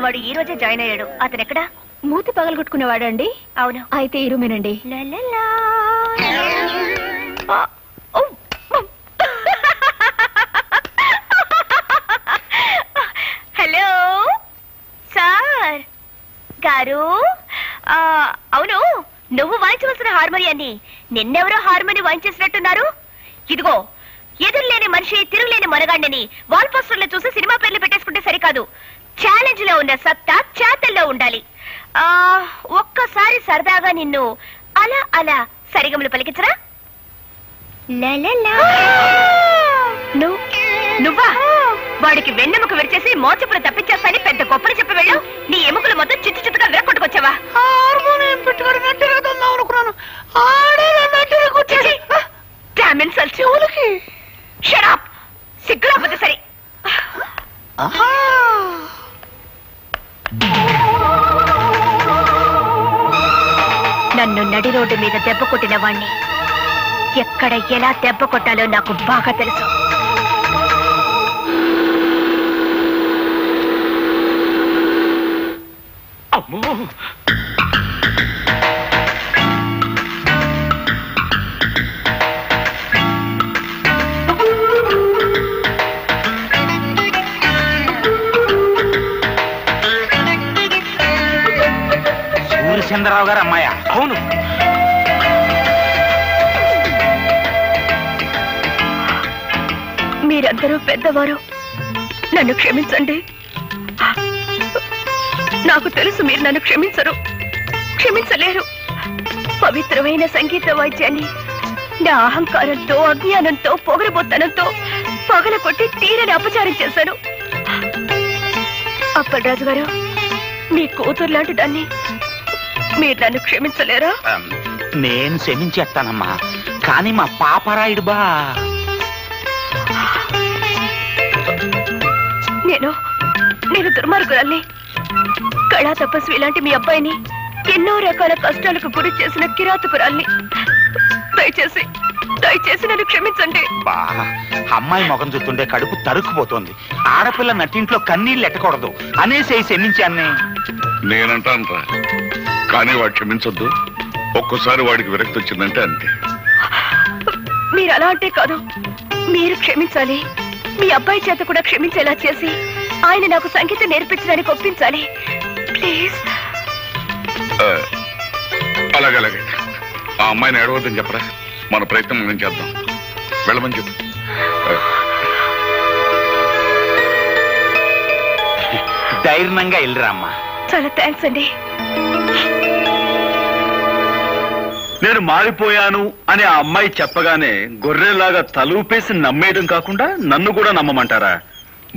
వాడు ఈ రోజే జాయిన్ అయ్యాడు. అతను ఎక్కడా? మూతి పగలగొట్టుకునేవాడు అండి. అవును. అయితే ఈ రూమేనండి. హలో సార్ గారు. అవును, నువ్వు వాయించవలసిన హార్మోనియాన్ని నిన్నెవరో హార్మోని వాయించేసినట్టున్నారు. ఇదిగో, ఎదురులేని మనిషి తిరుగులేని మనగాండని వాల్ పోస్టర్లో చూసి సినిమా పేర్లు పెట్టేసుకుంటే సరికాదు. ఛాలెంజ్ లో ఉన్న సత్తా చేతల్లో ఉండాలి. ఒక్కసారి సరదాగా నిన్ను అలా అలా సరిగములు పలికించరా? నువ్వా? వాడికి వెన్నెముక విరిచేసి మోచపులు తప్పించేస్తాని పెద్ద గొప్పలు చెప్పి వెళ్ళావు. నీ ఎముకలు మొత్తం చిత్తు చిత్తుగా విరక్కొట్టుకొచ్చావా? సిగ్గురాపోతే సరే. నన్ను నడి రోడ్డు మీద దెబ్బ కొట్టిన వాణ్ణి ఎక్కడ ఎలా దెబ్బ కొట్టాలో నాకు బాగా తెలుసు. అమ్మో, సూర్యచంద్రరావు గారు అమ్మాయా? అవును. మీరందరూ పెద్దవారు, నన్ను క్షమించండి. నాకు తెలుసు మీరు నన్ను క్షమించలేరు. పవిత్రమైన సంగీత వాయిద్యాన్ని నా అహంకారంతో, అజ్ఞానంతో, పొగరబోత్తనంతో పగలకొట్టి తీరని అపచారం చేశాను. అప్పలరాజు గారు, మీ కూతురు లాంటి దాన్ని మీరు నన్ను క్షమించలేరా? నేను క్షమించేస్తానమ్మా, కానీ మా పాపరాయుడు బా. నేను దుర్మార్గురాల్ని. కళా తపస్వి ఇలాంటి మీ అబ్బాయిని ఎన్నో రకాల కష్టాలకు గురి చేసిన కిరాతకురాల్ని. దయచేసి నన్ను క్షమించండి. బా, అమ్మాయి ముఖం చూస్తుంటే కడుపు తరుక్కుపోతోంది. ఆడపిల్ల నట్టింట్లో కన్నీళ్ళు ఎట్టకూడదు అనేసి క్షమించాన్ని. నేనంటాను, కానీ వాడు క్షమించొద్దు. ఒక్కసారి వాడికి విరక్తి వచ్చిందంటే అంతే. మీరు అలా అంటే కాదు, మీరు క్షమించాలి. మీ అబ్బాయి చేత కూడా క్షమించేలా చేసి ఆయన నాకు సంగీతం నేర్పించడానికి ఒప్పించాలి. ప్లీజ్. అలాగే ఆ అమ్మాయిని ఏడవద్దని చెప్పరా. మన ప్రయత్నం మనం చేద్దాం. వెళ్ళమని చెప్పు. ధైర్యంగా వెళ్ళరా అమ్మా. చాలా థ్యాంక్స్ అండి. నేను మారిపోయాను అని ఆ అమ్మాయి చెప్పగానే గొర్రెలాగా తలూపేసి నమ్మేయడం కాకుండా నన్ను కూడా నమ్మమంటారా?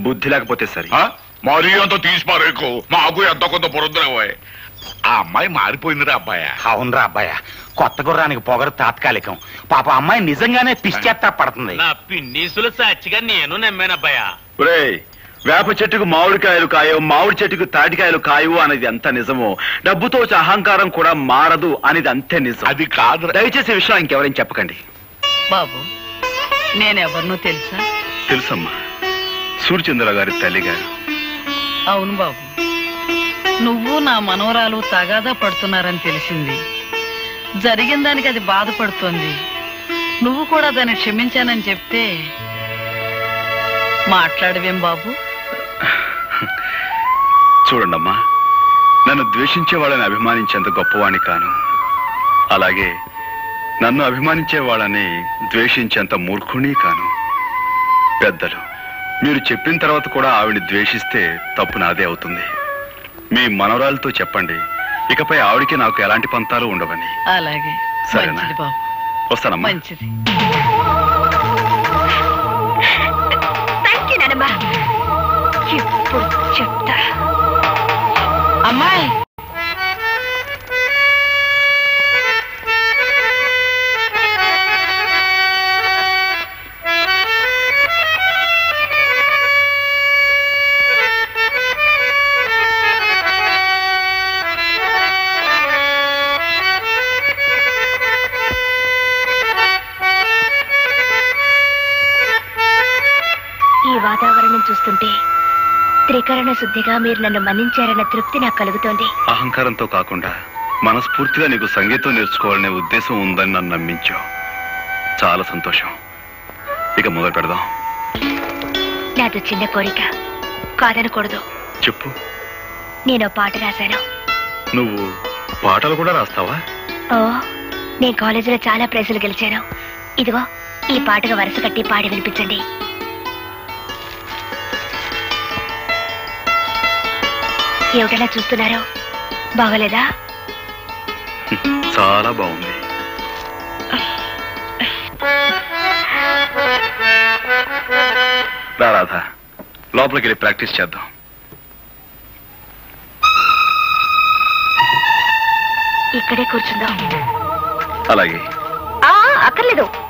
బుద్ధి లేకపోతే సరే. మరీ అంత తీసి పారేకు, మాకు ఎంత కొంత పొరుద్దురాబోయ్. ఆ అమ్మాయి మారిపోయిందిరా అబ్బాయా. అవునరా అబ్బాయా, కొత్త గుర్రానికి పొగరు తాత్కాలికం. పాప అమ్మాయి నిజంగానే పిచ్చేత్తా పడుతుంది. నా పిన్నీసులు సాక్షిగా నేను నమ్మానబ్బాయా. వేప చెట్టుకు మామిడికాయలు కాయవు, మామిడి చెట్టుకు తాటికాయలు కాయవు అనేది ఎంత నిజమో, డబ్బుతో అహంకారం కూడా మారదు అనేది అంతే నిజం. అది కాదు. దయచేసి విషయం ఇంకెవరైనా చెప్పకండి. బాబు, నేనెవరినో తెలుసా? తెలుసమ్మా, సూర్యచంద్ర గారి తల్లి గారు. అవును బాబు, నువ్వు నా మనవరాలు తగాదా పడుతున్నారని తెలిసింది. జరిగిన దానికి అది బాధపడుతోంది. నువ్వు కూడా దాన్ని క్షమించానని చెప్తే మాట్లాడవేం బాబు? చూడండమ్మా, నన్ను ద్వేషించే వాళ్ళని అభిమానించేంత గొప్పవాణ్ణి కాను. అలాగే నన్ను అభిమానించే వాళ్ళని ద్వేషించేంత మూర్ఖుని కాను. పెద్దలు మీరు చెప్పిన తర్వాత కూడా ఆవిడ్ని ద్వేషిస్తే తప్పు నాదే అవుతుంది. మీ మనవరాలతో చెప్పండి, ఇకపై ఆవిడికి నాకు ఎలాంటి పంతాలు ఉండవని. అలాగే. సరేనా? బాబు, వస్తానమ్మా. మంచిది. ఇప్పుడు చెప్తా. అమ్మాయి, ఈ వాతావరణం చూస్తుంటే త్రికరణ శుద్ధిగా మీరు నన్ను మన్నించారన్న తృప్తి నాకు కలుగుతోంది. అహంకారంతో కాకుండా మనస్ఫూర్తిగా నీకు సంగీతం నేర్చుకోవాలనే ఉద్దేశం ఉందని నన్ను నమ్మించావు. చాలా సంతోషం. ఇక మొదలు పెడదాం. నాతో చిన్న కోరిక, కాదనకూడదు. చెప్పు. నేను పాట రాశాను. నువ్వు పాటలు కూడా రాస్తావా? ఓ, నేను కాలేజీలో చాలా ప్రైజులు గెలిచాను. ఇదిగో ఈ పాటగా వరుస కట్టి పాడి వినిపించండి. ఏమిటలా చూస్తున్నారు? బాగోలేదా? చాలా బాగుంది. రాధ, లోపలికి వెళ్ళి ప్రాక్టీస్ చేద్దాం. ఇక్కడే కూర్చుందాం. అలాగే. అక్కర్లేదు.